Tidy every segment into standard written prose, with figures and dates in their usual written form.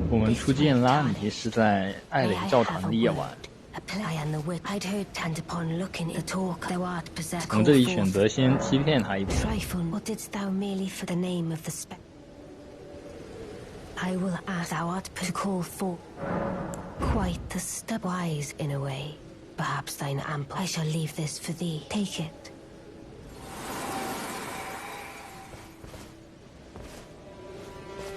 我们初见拉尼是在艾雷教堂的夜晚。我们这里选择先欺骗他一遍。I will ask thou art to call for quite the stepwise in a way. Perhaps thine ample. I shall leave this for thee. Take it.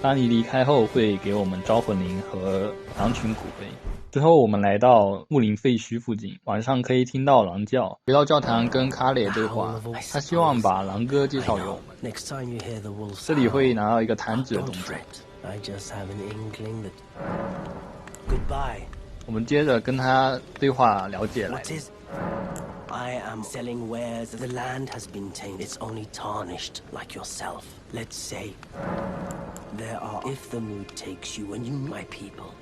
拉尼离开后会给我们招魂灵和狼群骨灰。之后我们来到木林废墟附近，晚上可以听到狼叫。回到教堂跟卡雷对话，他希望把狼哥介绍给我们。这里会拿到一个弹指的动作。我们接着跟他对话了解来。I am selling wares. The land has been tainted. It's only tarnished like yourself. Let's say there are, if the mood takes you and you my people,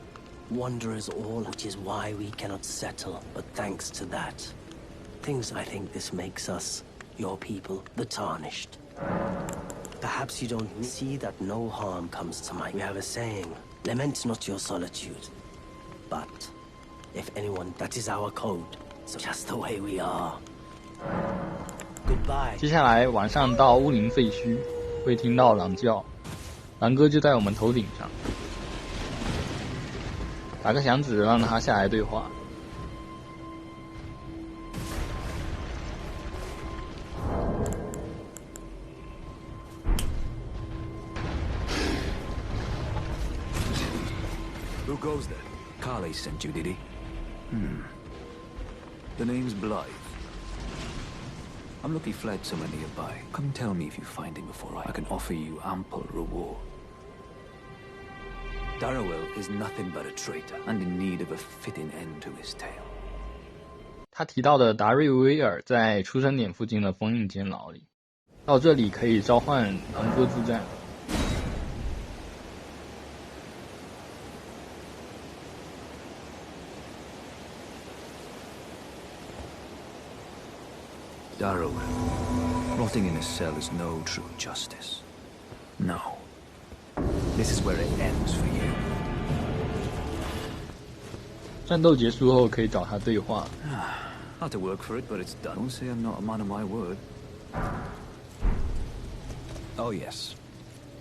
wanderers all, which is why we cannot settle. But thanks to that, things I think this makes us, your people, the tarnished. Perhaps you don't see that no harm comes to mind. We have a saying, lament not your solitude. But if anyone, that is our code. So just the way we are. Goodbye. 接下来晚上到乌林废墟，会听到狼叫，狼哥就在我们头顶上，打个响指让他下来对话。Who goes there? Carly sent you, did he? The name's Blythe. I'm lucky fled somewhere nearby. Come tell me if you find him before I can offer you ample reward. Darrowell is nothing but a traitor, and in need of a fitting end to his tale. 他提到的达瑞威尔在出生点附近的封印监牢里，到这里可以召唤狼哥之战。Darrowell, rotting in a cell is no true justice. No. This is where it ends for you. 战斗结束后可以找他对话。Had to work for it, but it's done. Don't say I'm not a man of my word. Oh yes.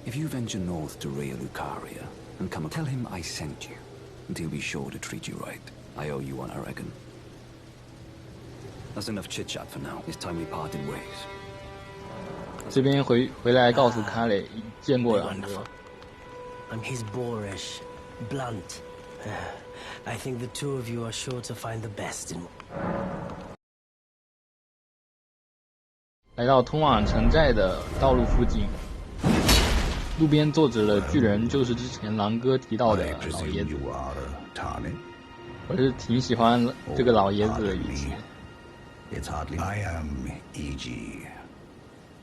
If you venture north to Rhea Lucaria and come, tell him I sent you, and he'll be sure to treat you right. I owe you one, I reckon. That's enough chit-chat for now. It's time we parted ways. 这边回来告诉卡雷见过狼哥。I'm his boorish, blunt. I think the two of you are sure to find the best in. 来到通往城寨的道路附近，路边坐着的巨人就是之前狼哥提到的老爷子。我是挺喜欢这个老爷子的语气。It's hardly. I am Iji,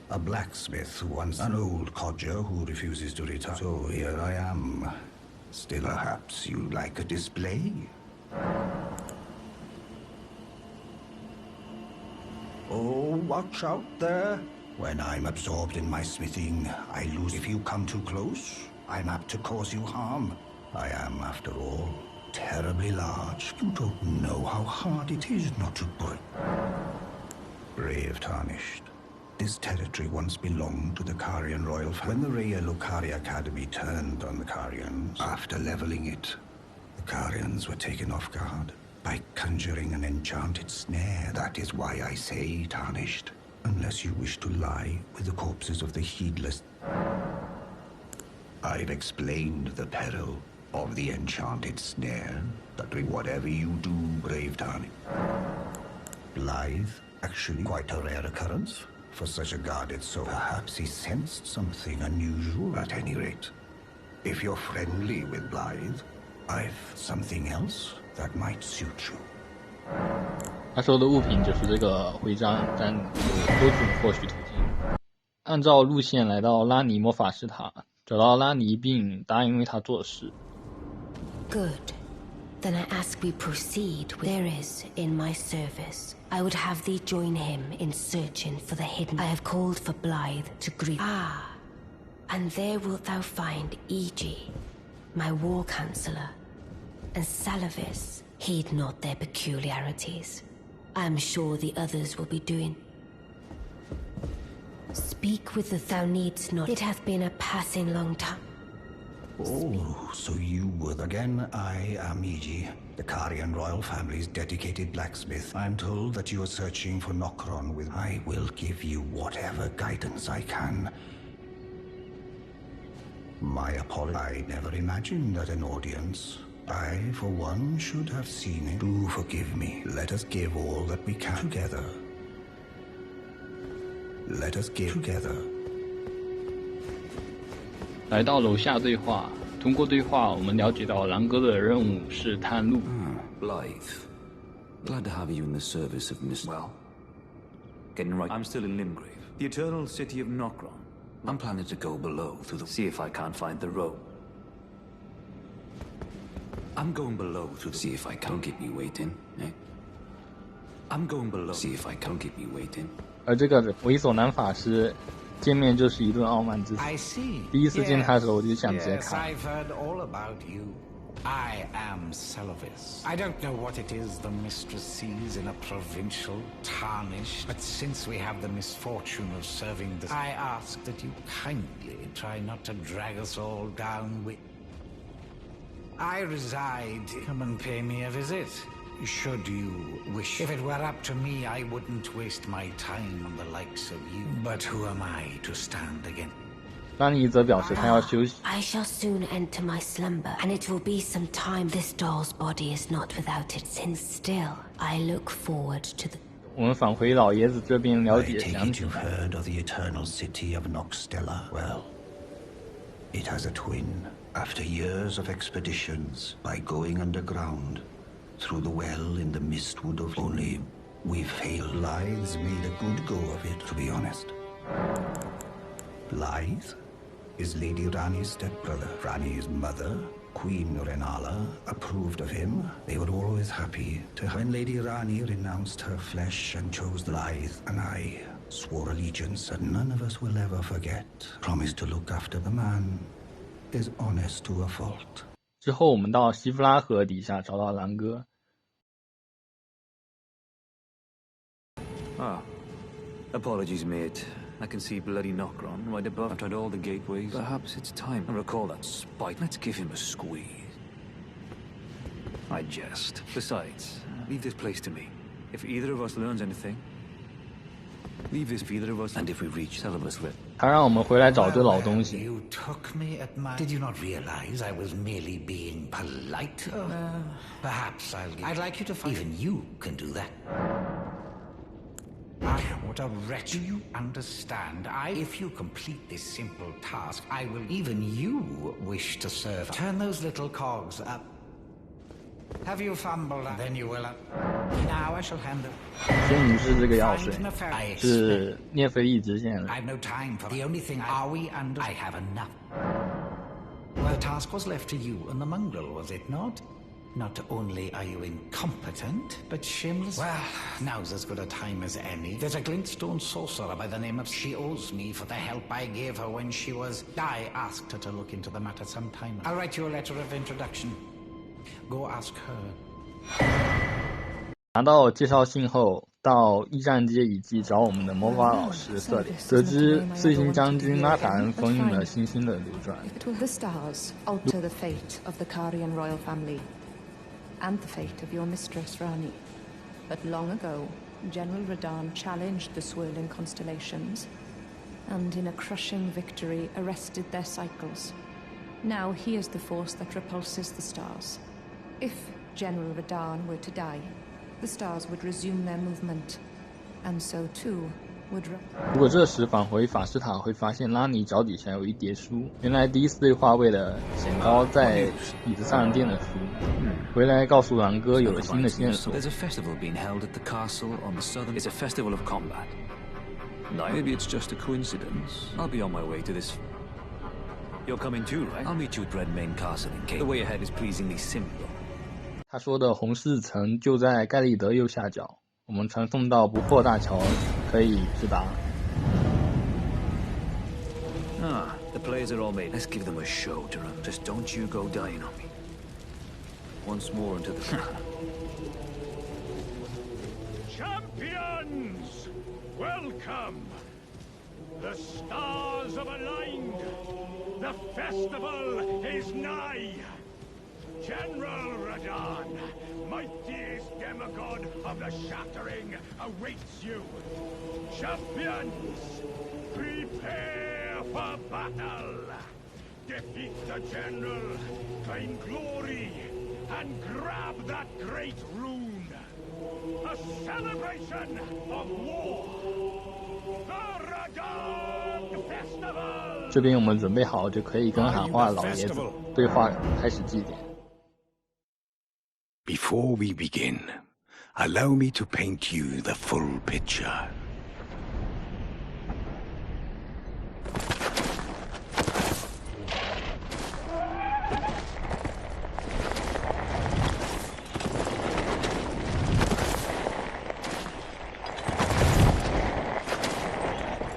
a blacksmith who once an old codger who refuses to retire. So here I am. Still, perhaps you'd like a display? Oh, watch out there. When I'm absorbed in my smithing, I lose. If you come too close, I'm apt to cause you harm. I am, after all, terribly large. You don't know how hard it is not to break. Brave Tarnished. This territory once belonged to the Carian royal family. When the Rhea Lucaria Academy turned on the Carians, after leveling it, the Carians were taken off guard by conjuring an enchanted snare. That is why I say, Tarnished, unless you wish to lie with the corpses of the heedless. I've explained the peril of the enchanted snare. That whatever you do, brave Tarnished. Blythe, actually quite a rare occurrence for such a guarded soul. Perhaps he sensed something unusual at any rate. If you're friendly with Blythe, I've something else that might suit you. 他说的物品就是这个徽章，但有多种获取途径。按照路线来到拉尼魔法师塔，找到拉尼并答应为他做事。Good. Then I ask we proceed. There is in my service. I would have thee join him in searching for the hidden. I have called for Blythe to greet. Ah, and there wilt thou find Iji. my war counselor, and Salavis, heed not their peculiarities. I am sure the others will be doing. Speak with the thou needst not. It hath been a passing long time. Oh, so you were again. I am Iji, the Karian royal family's dedicated blacksmith. I'm told that you are searching for Nokron with... I will give you whatever guidance I can. My apology. I never imagined that an audience... I, for one, should have seen it. Do forgive me. Let us give all that we can together. Let us give together. 来到楼下对话，通过对话，我们了解到狼哥的任务是探路。Blythe. Glad to have you in the service of Miss... Well, getting right. I'm still in Limgrave, the eternal city of Nokron. I'm planning to go below through the... See if I can't find the road. I'm going below to see if I can't keep me waiting, eh? I'm going below, see if I can't keep me waiting. 而这个猥琐男法师见面就是一顿傲慢之词。第一次见他的时候，我就想直接看。 I've heard all about you. I am Salavis. I don't know what it is the mistress sees in a provincial, tarnished, but since we have the misfortune of serving the... I ask that you kindly try not to drag us all down with... I reside. Come and pay me a visit. Should you wish. If it were up to me, I wouldn't waste my time on the likes of you. But who am I to stand against? 拉尼则表示他要休息。 I shall soon enter my slumber, and it will be some time. This doll's body is not without its sin. Still, I look forward to the... 我们返回老爷子这边了 I 解 take 详 it 情。 you've heard of the eternal city of Noxtella. Well, it has a twin. After years of expeditions, by going underground, through the well in the mistwood of only, we failed. Blythe's made a good go of it, to be honest. Blythe is Lady Rani's stepbrother. Rani's mother, Queen Renala, approved of him. They were always happy to when Lady Rani renounced her flesh and chose Blythe, and I swore allegiance that none of us will ever forget. Promised to look after the man is honest to a fault. 之后我们到西夫拉河底下找到狼哥。 Ah, apologies, mate. I can see bloody Nokron right above. I've tried all the gateways. Perhaps it's time. I recall that spite. Let's give him a squeeze. I jest. Besides, leave this place to me. If either of us learns anything, leave this for either of us. And if we reach Salavis with... 他让我们回来找堆老东西。 You took me at my... Did you not realize I was merely being polite? Perhaps I'd like you to find... Even you can do that. What a wretch. Do you understand? If you complete this simple task, I will... Even you wish to serve. Turn those little cogs up. Have you fumbled? Then you will... Now I shall hand them. 仙女是这个药水，是涅菲利支线的。 I've no time for... The only thing... Are we under... I have enough. Well, the task was left to you and the mongrel, was it not? Not only are you incompetent, but shameless. Well, now's as good a time as any. There's a glintstone sorcerer by the name of... She owes me for the help I gave her when she was... I asked her to look into the matter sometime. I'll write you a letter of introduction. Go ask her. 拿到介绍信后，到驿站街遗迹找我们的魔法老师瑟里，得知碎星将军拉塔恩封印了星星的流转。 If it were the stars, alter the fate of the Karian royal family. And the fate of your mistress, Rani. But long ago, General Radahn challenged the swirling constellations, and in a crushing victory arrested their cycles. Now he is the force that repulses the stars. If General Radahn were to die, the stars would resume their movement, and so too would... 如果这时返回法师塔，会发现拉尼脚底下有一叠书。原来第一次对话为了显高在椅子上垫的书。回来告诉狼哥有了新的线索。 There's a festival being held at the castle on the southern... It's a festival of combat. Maybe it's just a coincidence. I'll be on my way to this... You're coming too, right? I'll meet you at Redmane Castle in case... The way ahead is pleasingly simple. 他说的红四城就在盖利德右下角。我们传送到不破大桥，可以直达。Ah, the players are all made. Let's give them a show to run. Just don't you go dying on me. Once more into the... Champions! Welcome! The stars have aligned. The festival is nigh. General Radan, mightiest demigod of the Shattering, awaits you. Champions, prepare for battle. Defeat the General, claim glory, and grab that great rune. A celebration of war. The Radan Festival. 这边我们准备好就可以跟喊话老爷子对话，开始祭典。Before we begin, allow me to paint you the full picture.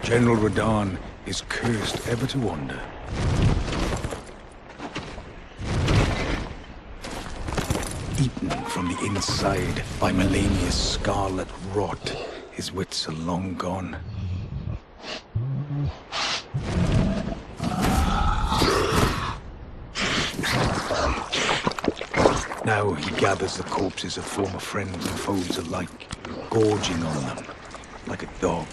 General Radan is cursed ever to wander. Eaten from the inside by Melania's scarlet rot, his wits are long gone. Now he gathers the corpses of former friends and foes alike, gorging on them like a dog.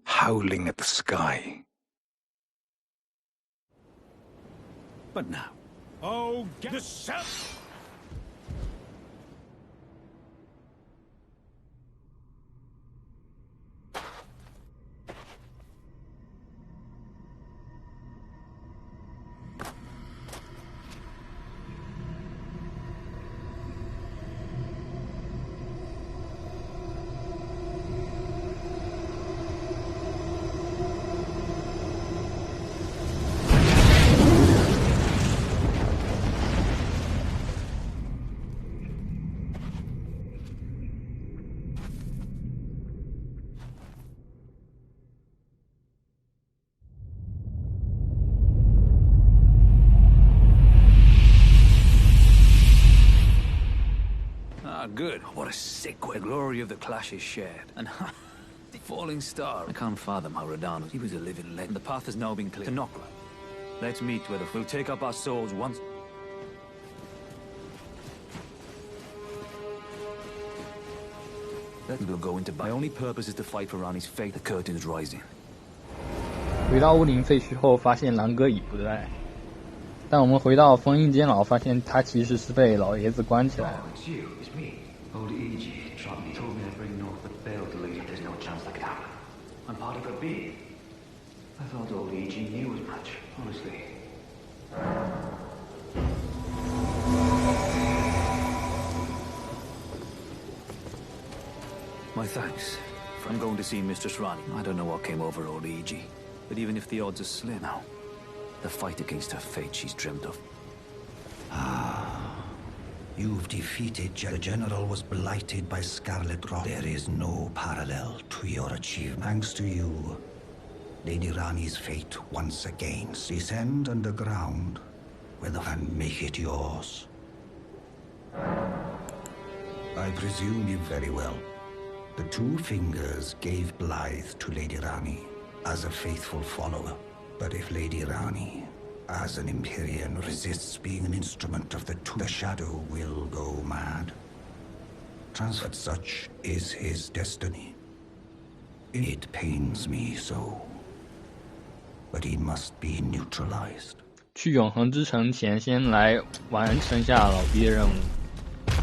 Howling at the sky. But now, Oh, get the set! Good. What a sick way. The glory of the clash is shared. And the falling star. I can't fathom how Radan, he was a living legend. The path has now been cleared. To Nokra. Let's meet where we'll take up our souls once. We'll go into battle. My only purpose is to fight for Rani's fate. The curtain's rising. 回到乌林废墟后，发现狼哥已不在。但我们回到封印监牢，发现他其实是被老爷子关起来了。Old Iji told me to bring north, but failed to leave. There's no chance that could happen. I'm part of her being. I thought old Iji knew as much, honestly. My thanks. I'm going to see Mistress Rani. I don't know what came over old Iji, but even if the odds are slim now, the fight against her fate she's dreamt of. You've defeated the General was blighted by Scarlet Rot. There is no parallel to your achievement. Thanks to you, Lady Rani's fate once again. Descend underground, and make it yours. I presume you very well. The Two Fingers gave Blythe to Lady Rani as a faithful follower. But if Lady Rani, as an Empyrean, resists being an instrument of the Shadow will go mad. But such is his destiny. It pains me so. But he must be neutralized. 去永恒之城前，先来完成下老毕的任务。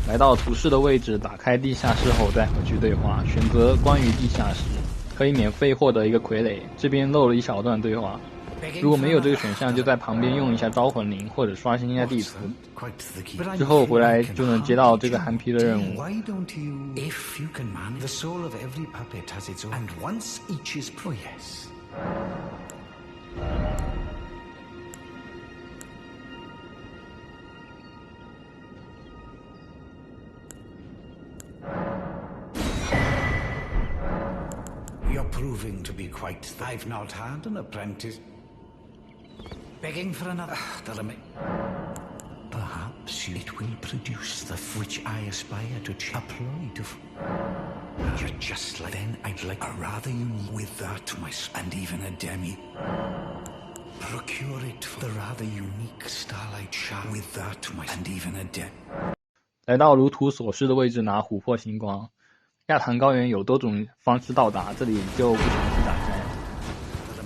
来到图示的位置，打开地下室后再回去对话，选择关于地下室，可以免费获得一个傀儡。这边漏了一小段对话。如果没有这个选项，就在旁边用一下招魂铃或者刷新一下地图，之后回来就能接到这个韩皮的任务。 Why don't you, if you can manage, the soul of every puppet has its own, and once each is oh yes. proving to be quite... I've not had an apprentice. Begging for another... Perhaps it will produce the which I aspire to apply to... You're just like... Then I'd like a rather unique... With that, and even a demi... Procure it for the rather unique starlight shard. With that, and even a demi... 来到如图所示的位置拿琥珀星光。亚坛高原有多种方式到达，这里就不详细展开。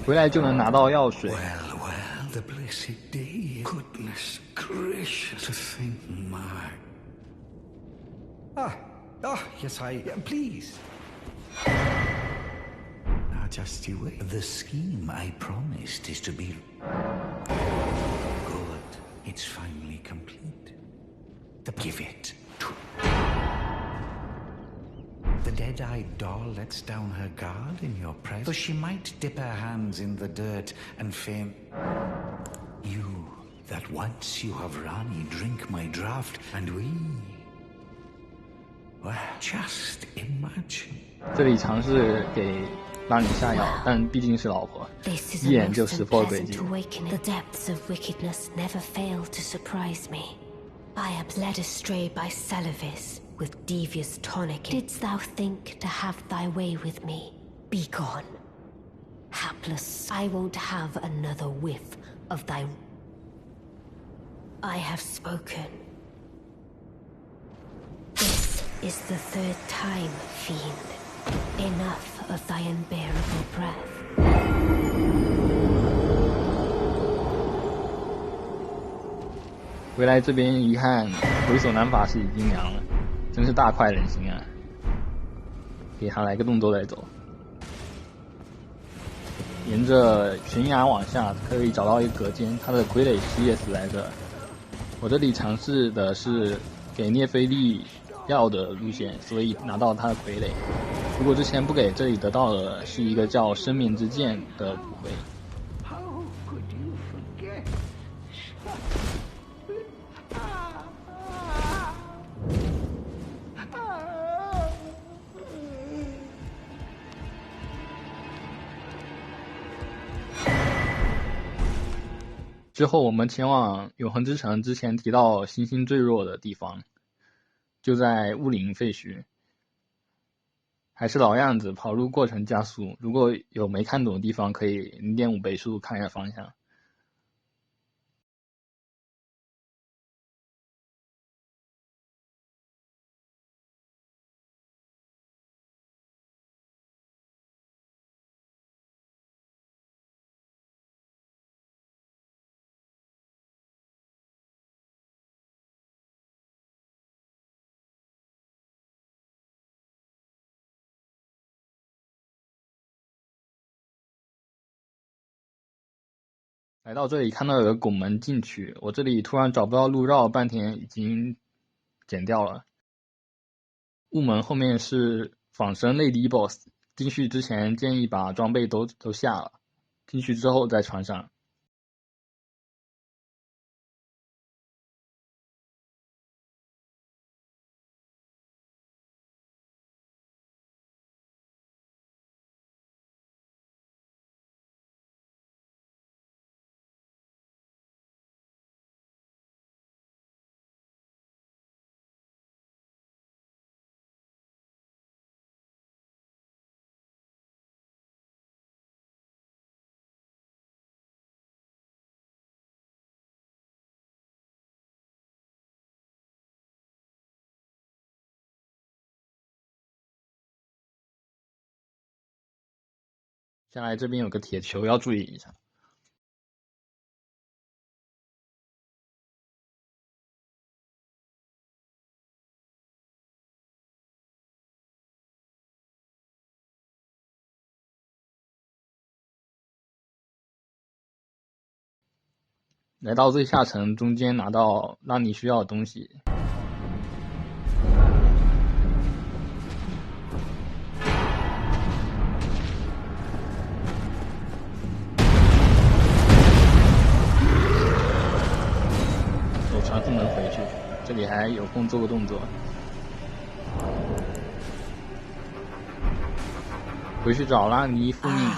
回来就能拿到药水。Well, the blessed day. Goodness gracious, to think my... yes, please. Now just you wait. The scheme I promised is to be... Good. It's finally complete. Give it to... The dead-eyed doll lets down her guard in your presence, though she might dip her hands in the dirt and faint. You, that once you have Rani drink my draught, and we... Well, just imagine. 这里尝试给拉尼下药，但毕竟是老婆，一眼就识破诡计。 The depths of wickedness never fail to surprise me. I am led astray by Celevis with devious tonic. Didst thou think to have thy way with me? Be gone. Hapless, I won't have another whiff of thy... I have spoken. This is the third time, fiend. Enough of thy unbearable breath. 回来这边一看，猥琐男法师已经凉了，真是大快人心啊！给他来个动作再走。沿着悬崖往下，可以找到一个隔间，他的傀儡师也死在这。我这里尝试的是给涅菲利药的路线，所以拿到他的傀儡。如果之前不给，这里得到的是一个叫生命之剑的补回。 之后我们前往永恒之城，之前提到星星最弱的地方，就在雾林废墟。还是老样子，跑路过程加速。如果有没看懂的地方，可以 0.5 倍速看一下方向。来到这里看到有个拱门进去，我这里突然找不到路，绕了半天已经剪掉了。雾门后面是仿生内敌 BOSS， 进去之前建议把装备都下了，进去之后再穿上。下来这边有个铁球要注意一下。来到最下层，中间拿到让你需要的东西。走传送门回去，这里还有空做个动作。回去找拉尼复命。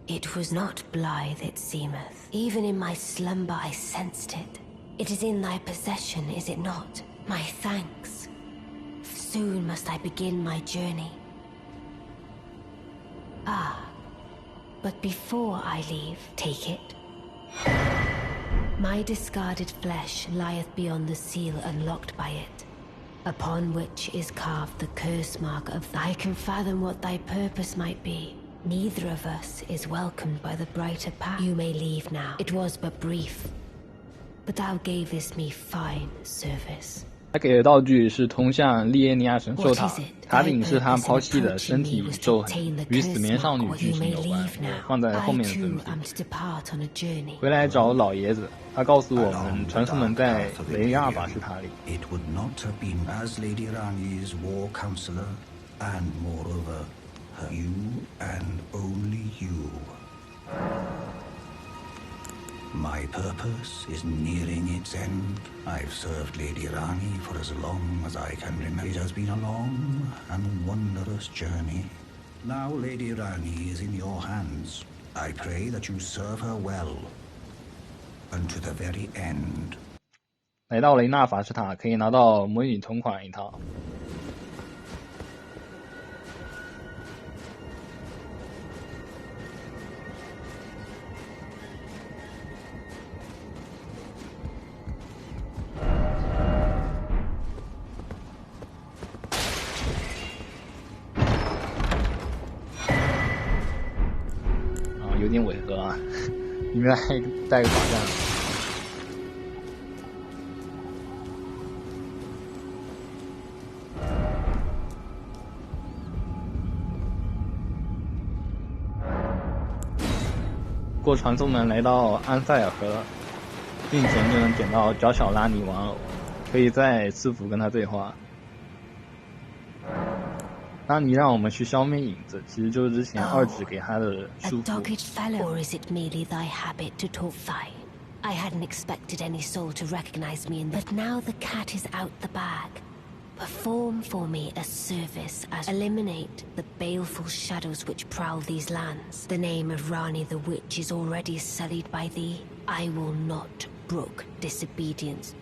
It was not blithe, it seemeth. Even in my slumber I sensed it. It is in thy possession, is it not? My thanks. Soon must I begin my journey. But before I leave, take it. My discarded flesh lieth beyond the seal unlocked by it, upon which is carved the curse mark of thy. I can fathom what thy purpose might be. Neither of us is welcomed by the brighter path. You may leave now. It was but brief, but thou gavest me fine service. 他给的道具是通向利耶尼亚神兽塔，塔顶是他抛弃的身体与咒痕，与死眠少女剧情有关，放在后面的分题。回来找老爷子，他告诉我们传送门在雷亚法师塔里。It would not have been as Lady Rani's war counselor, and moreover, you and only you. My purpose is nearing its end. I've served Lady Rani for as long as I can remember. It has been a long and wondrous journey. Now Lady Rani is in your hands. I pray that you serve her well, unto the very end. 来到雷纳法师塔，可以拿到魔女同款一套。有点违和啊，里面还带个导弹。过传送门来到安塞尔河，进前就能点到娇小拉尼玩偶，可以在赐福跟他对话。拉尼让我们去消灭影子，其实就是之前二指给他的束缚。 Or is it merely thy habit to talk thine? I hadn't expected any soul to recognize me in the... But now the cat is out the bag. Perform for me a service as eliminate the baleful shadows which prowl these lands. The name of Rani the Witch is already sullied by thee. I will not brook disobedience.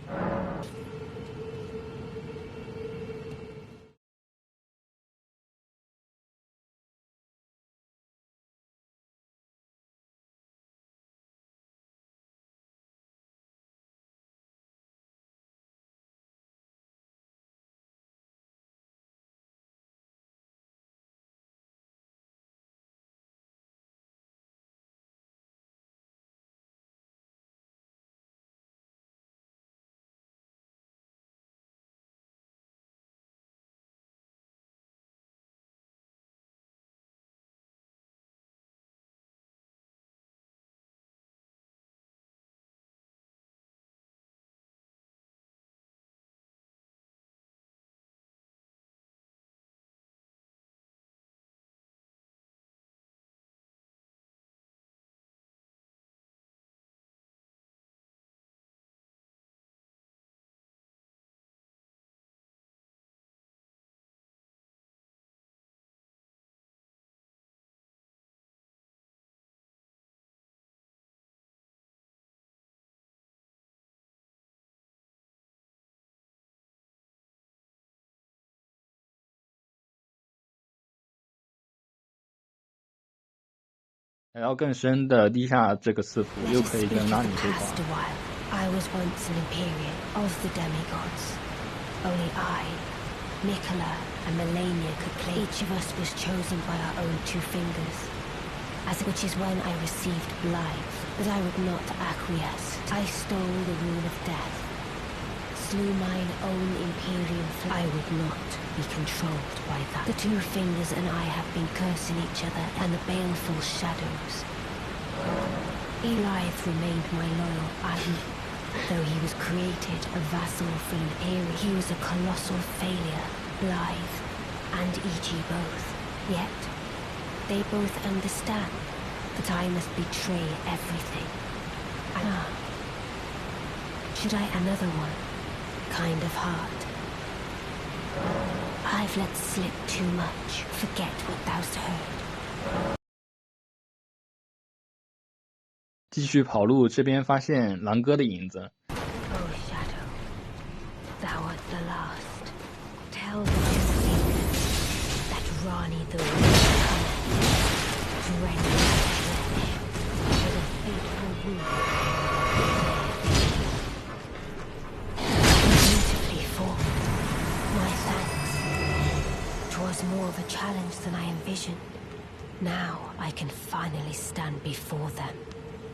来到更深的地下这个赐福，又可以跟拉尼对话。 I was once an Imperial of the demigods. Only I, Nicola, and Melania could claim. Each of us was chosen by our own two fingers, which is when I received Blythe, but I would not acquiesce. I stole the rune of death, slew mine own Imperial flag. I would not be controlled by that. The two fingers and I have been cursing each other and the baleful shadows. Blythe remained my loyal ally. Though he was created a vassal for Imperial, he was a colossal failure. Blythe and E.G. both. Yet, they both understand that I must betray everything. Should I another one? Kind of heart. I've let slip too much. Forget what thou'st heard. 继续跑路，这边发现狼哥的影子。Oh, Shadow, thou art the last. Tell them to think that Rani the Witch drank my flesh with a fateful wound. Beautifully formed. My thanks. 'Twas more of a challenge than I envisioned. Now I can finally stand before them.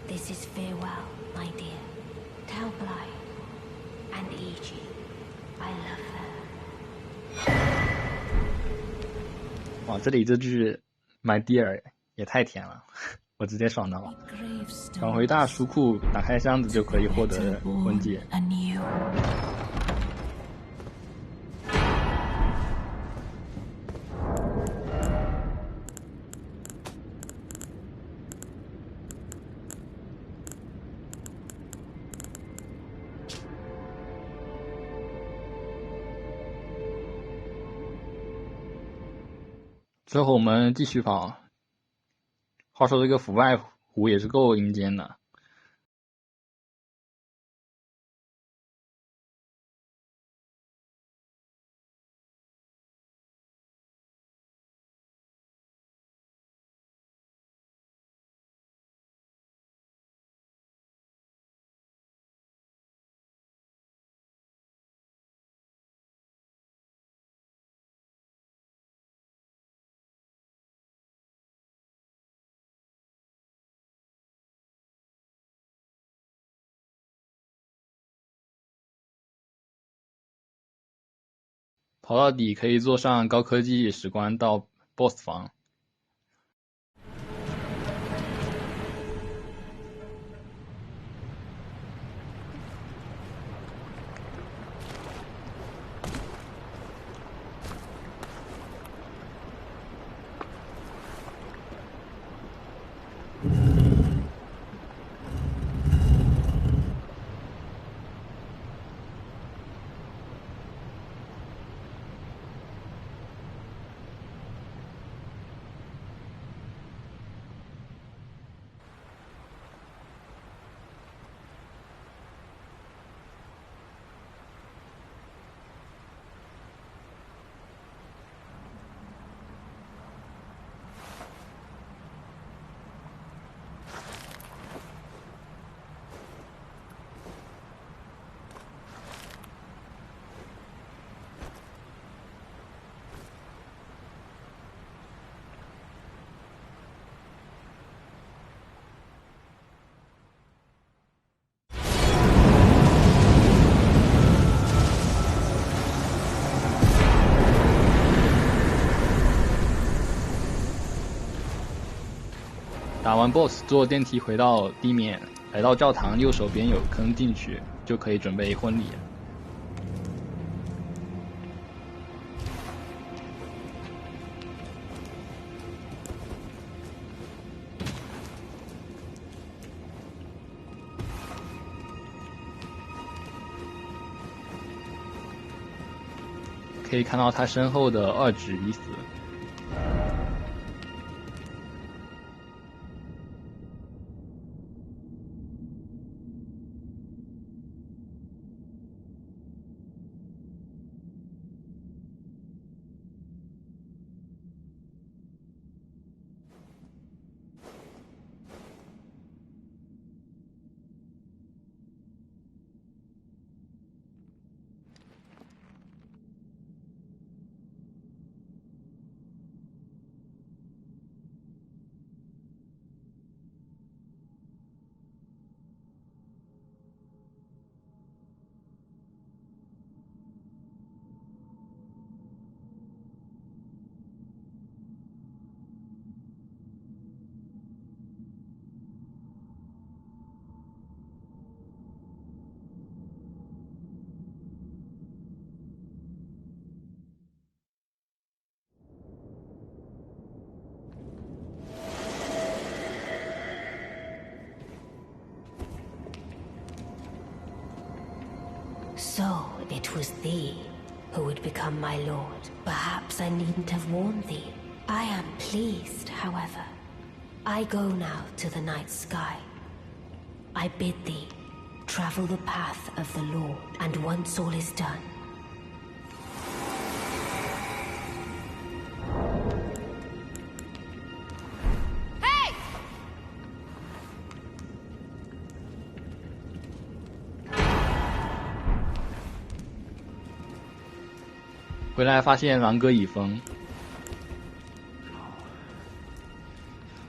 This is farewell, my dear. Tell Bly and Iji I love them. 哇，这里这句 My dear 也太甜了，我直接爽到了。返回大书库，打开箱子就可以获得魂戒。之后我们继续跑。话说这个腐败湖也是够阴间的。跑到底可以坐上高科技史观到 BOSS 房。打完 BOSS 坐电梯回到地面，来到教堂右手边有坑，进去就可以准备婚礼了。可以看到他身后的二指已死。So it was thee. who would become my lord. Perhaps I needn't have warned thee. I am pleased, however. I go now to the night sky. I bid thee travel the path of the Lord, and once all is done,回来发现狼哥已疯。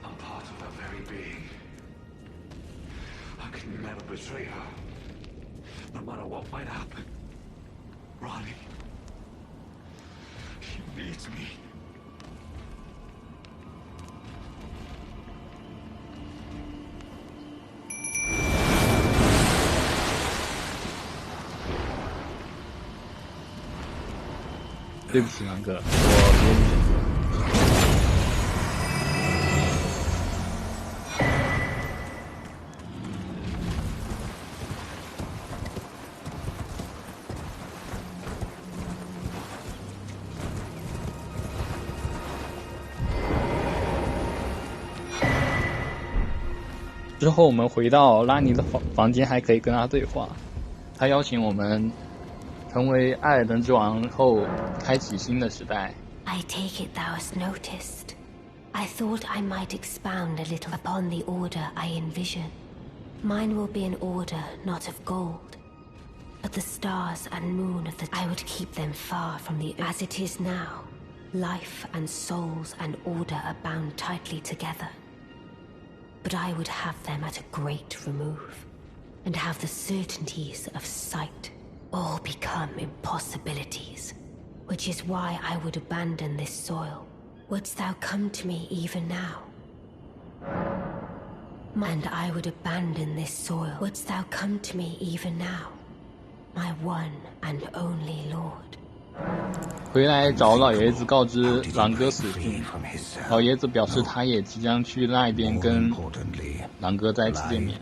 I'm part of her very being. I can never betray her, no matter what might happen. Ronnie, she needs me. “对不起，狼哥，我别无选择。”之后我们回到拉尼的房间，还可以跟他对话。他邀请我们成为艾尔登之王后，开启新的时代。I take it thou hast noticed. I thought I might expound a little upon the order I envision. Mine will be an order not of gold, but the stars and moon of the... I would keep them far from the... As it is now, life and souls and order are bound tightly together. But I would have them at a great remove, and have the certainties of sight all become impossibilities, which is why I would abandon this soil. Wouldst thou come to me even now? And I would abandon this soil. Wouldst thou come to me even now, my one and only lord? 回来找老爷子告知狼哥死讯，老爷子表示他也即将去那边跟狼哥再次见面。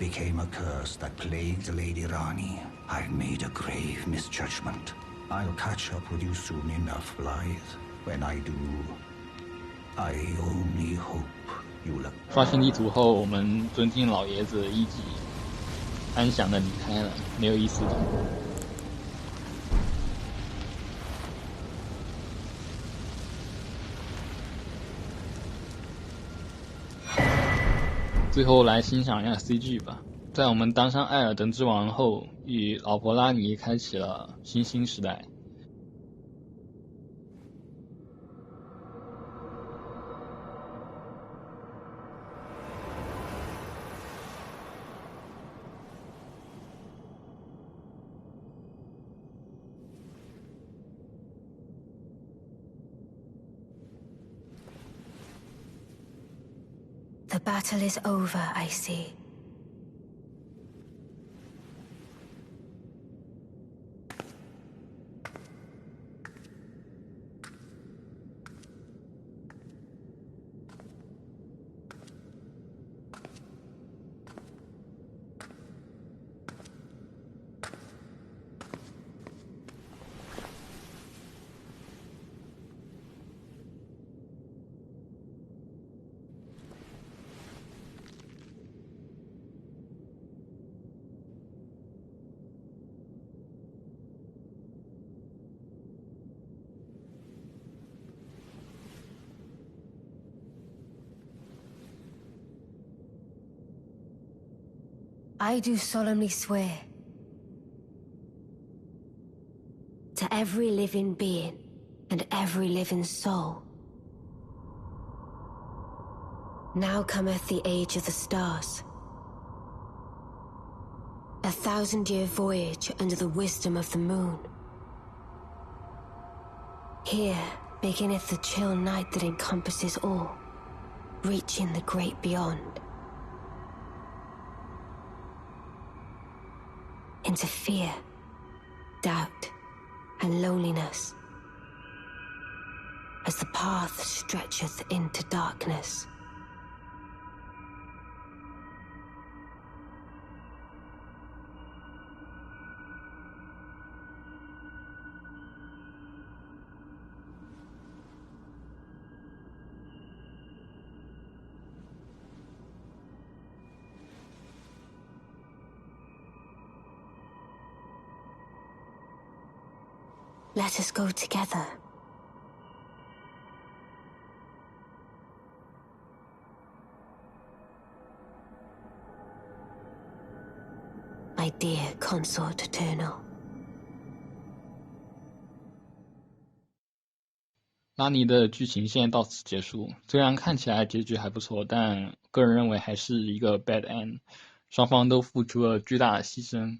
I've made a grave misjudgment. I'll catch up with you soon enough, Blythe. When I do, I only hope you'll... 刷新地图后，我们尊敬老爷子伊吉，安详的离开了，没有一丝痛苦。最后来欣赏一下 CG 吧。在我们当上艾尔登之王后，与老婆拉尼开启了新兴时代。The battle is over, I see. I do solemnly swear to every living being and every living soul. Now cometh the age of the stars, 1,000-year voyage under the wisdom of the moon. Here beginneth the chill night that encompasses all, reaching the great beyond. Into fear, doubt, and loneliness, as the path stretcheth into darkness. Let us go together. My dear consort eternal. 拉尼的剧情线到此结束，虽然看起来结局还不错，但个人认为还是一个 bad end， 双方都付出了巨大的牺牲，